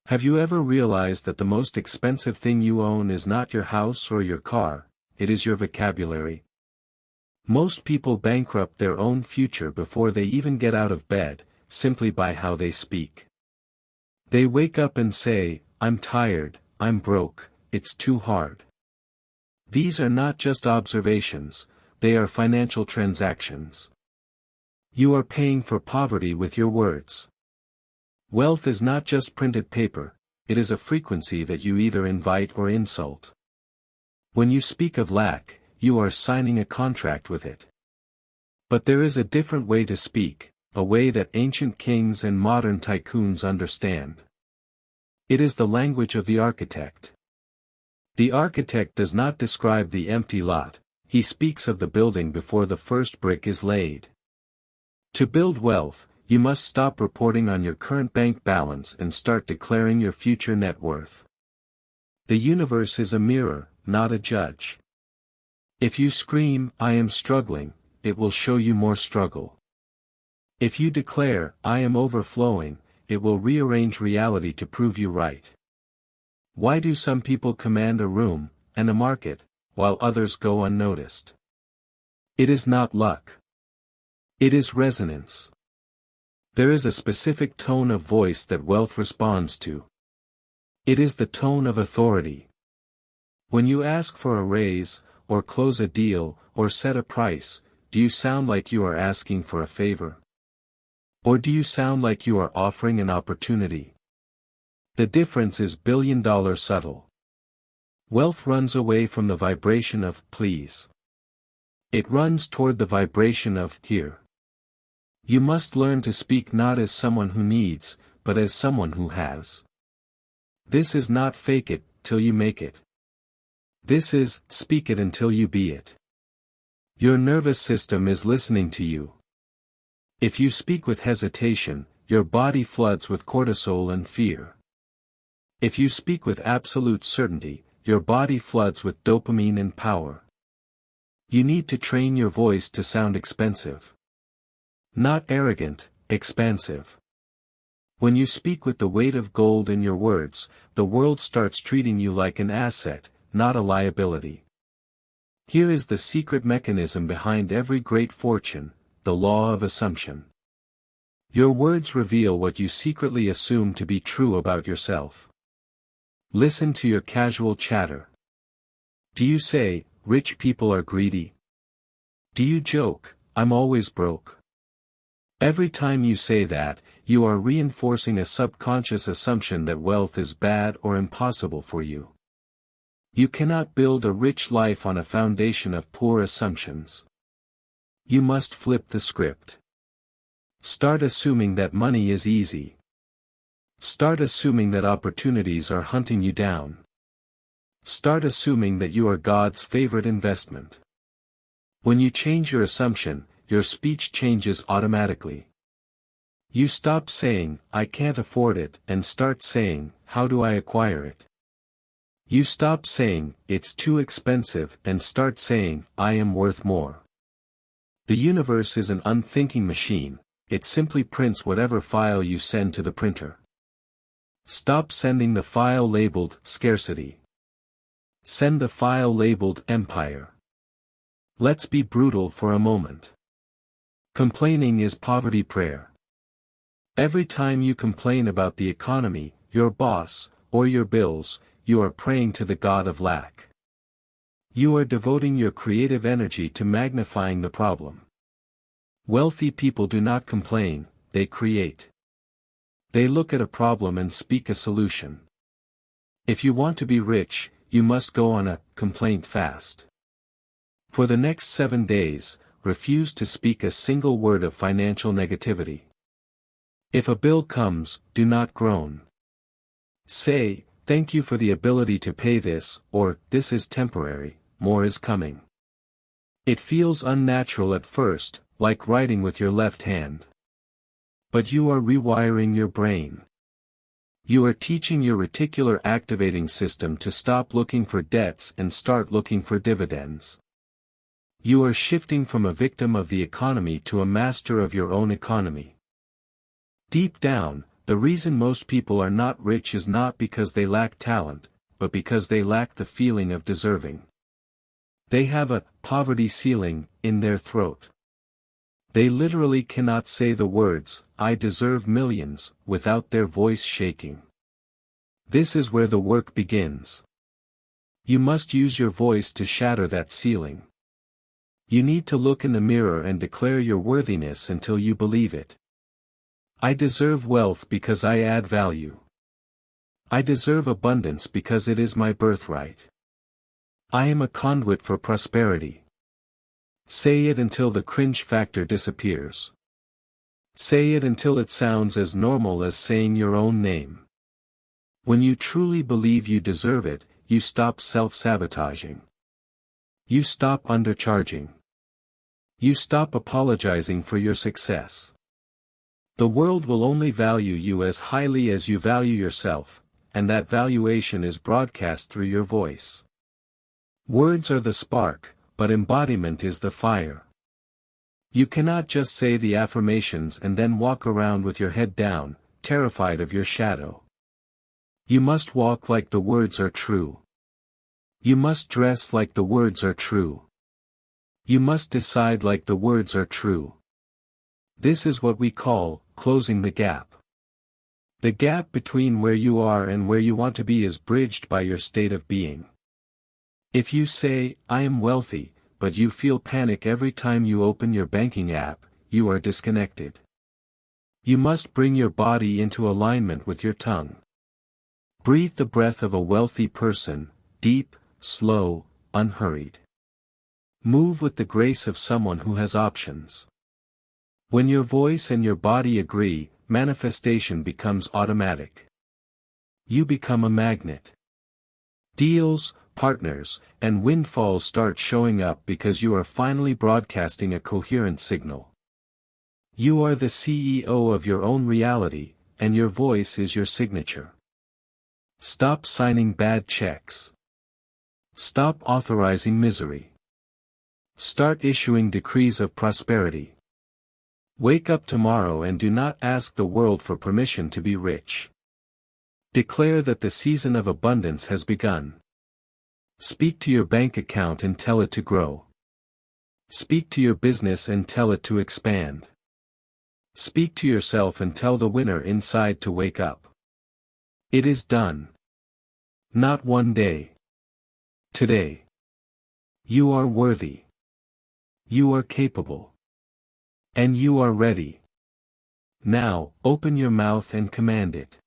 Have you ever realized that the most expensive thing you own is not your house or your car, it is your vocabulary? Most people bankrupt their own future before they even get out of bed, simply by how they speak. They wake up and say, "I'm tired, I'm broke, it's too hard." These are not just observations, they are financial transactions. You are paying for poverty with your words. Wealth is not just printed paper, it is a frequency that you either invite or insult. When you speak of lack, you are signing a contract with it. But there is a different way to speak, a way that ancient kings and modern tycoons understand. It is the language of the architect. The architect does not describe the empty lot, he speaks of the building before the first brick is laid. To build wealth, you must stop reporting on your current bank balance and start declaring your future net worth. The universe is a mirror, not a judge. If you scream, "I am struggling," it will show you more struggle. If you declare, "I am overflowing," it will rearrange reality to prove you right. Why do some people command a room, and a market, while others go unnoticed? It is not luck. It is resonance. There is a specific tone of voice that wealth responds to. It is the tone of authority. When you ask for a raise, or close a deal, or set a price, do you sound like you are asking for a favor? Or do you sound like you are offering an opportunity? The difference is billion-dollar subtle. Wealth runs away from the vibration of "please." It runs toward the vibration of "here." You must learn to speak not as someone who needs, but as someone who has. This is not fake it till you make it. This is speak it until you be it. Your nervous system is listening to you. If you speak with hesitation, your body floods with cortisol and fear. If you speak with absolute certainty, your body floods with dopamine and power. You need to train your voice to sound expensive. Not arrogant, expansive. When you speak with the weight of gold in your words, the world starts treating you like an asset, not a liability. Here is the secret mechanism behind every great fortune, the law of assumption. Your words reveal what you secretly assume to be true about yourself. Listen to your casual chatter. Do you say, "Rich people are greedy"? Do you joke, "I'm always broke"? Every time you say that, you are reinforcing a subconscious assumption that wealth is bad or impossible for you. You cannot build a rich life on a foundation of poor assumptions. You must flip the script. Start assuming that money is easy. Start assuming that opportunities are hunting you down. Start assuming that you are God's favorite investment. When you change your assumption, your speech changes automatically. You stop saying, "I can't afford it," and start saying, "How do I acquire it?" You stop saying, "It's too expensive," and start saying, "I am worth more." The universe is an unthinking machine, it simply prints whatever file you send to the printer. Stop sending the file labeled "scarcity." Send the file labeled "empire." Let's be brutal for a moment. Complaining is poverty prayer. Every time you complain about the economy, your boss, or your bills, you are praying to the god of lack. You are devoting your creative energy to magnifying the problem. Wealthy people do not complain, they create. They look at a problem and speak a solution. If you want to be rich, you must go on a complaint fast. For the next 7 days, refuse to speak a single word of financial negativity. If a bill comes, do not groan. Say, "Thank you for the ability to pay this," or "This is temporary, more is coming." It feels unnatural at first, like writing with your left hand. But you are rewiring your brain. You are teaching your reticular activating system to stop looking for debts and start looking for dividends. You are shifting from a victim of the economy to a master of your own economy. Deep down, The reason most people are not rich is not because they lack talent, but because they lack the feeling of deserving. They have a poverty ceiling in their throat. They literally cannot say the words, "I deserve millions," without their voice shaking. This is where the work begins. You must use your voice to shatter that ceiling. You need to look in the mirror and declare your worthiness until you believe it. I deserve wealth because I add value. I deserve abundance because it is my birthright. I am a conduit for prosperity. Say it until the cringe factor disappears. Say it until it sounds as normal as saying your own name. When you truly believe you deserve it, you stop self-sabotaging. You stop undercharging. You stop apologizing for your success. The world will only value you as highly as you value yourself, and that valuation is broadcast through your voice. Words are the spark, but embodiment is the fire. You cannot just say the affirmations and then walk around with your head down, terrified of your shadow. You must walk like the words are true. You must dress like the words are true. You must decide like the words are true. This is what we call closing the gap. The gap between where you are and where you want to be is bridged by your state of being. If you say, "I am wealthy," but you feel panic every time you open your banking app, you are disconnected. You must bring your body into alignment with your tongue. Breathe the breath of a wealthy person, deep, slow, unhurried. Move with the grace of someone who has options. When your voice and your body agree, manifestation becomes automatic. You become a magnet. Deals, partners, and windfalls start showing up because you are finally broadcasting a coherent signal. You are the CEO of your own reality, and your voice is your signature. Stop signing bad checks. Stop authorizing misery. Start issuing decrees of prosperity. Wake up tomorrow and do not ask the world for permission to be rich. Declare that the season of abundance has begun. Speak to your bank account and tell it to grow. Speak to your business and tell it to expand. Speak to yourself and tell the winner inside to wake up. It is done. Not one day. Today. You are worthy. You are capable. And you are ready. Now, open your mouth and command it.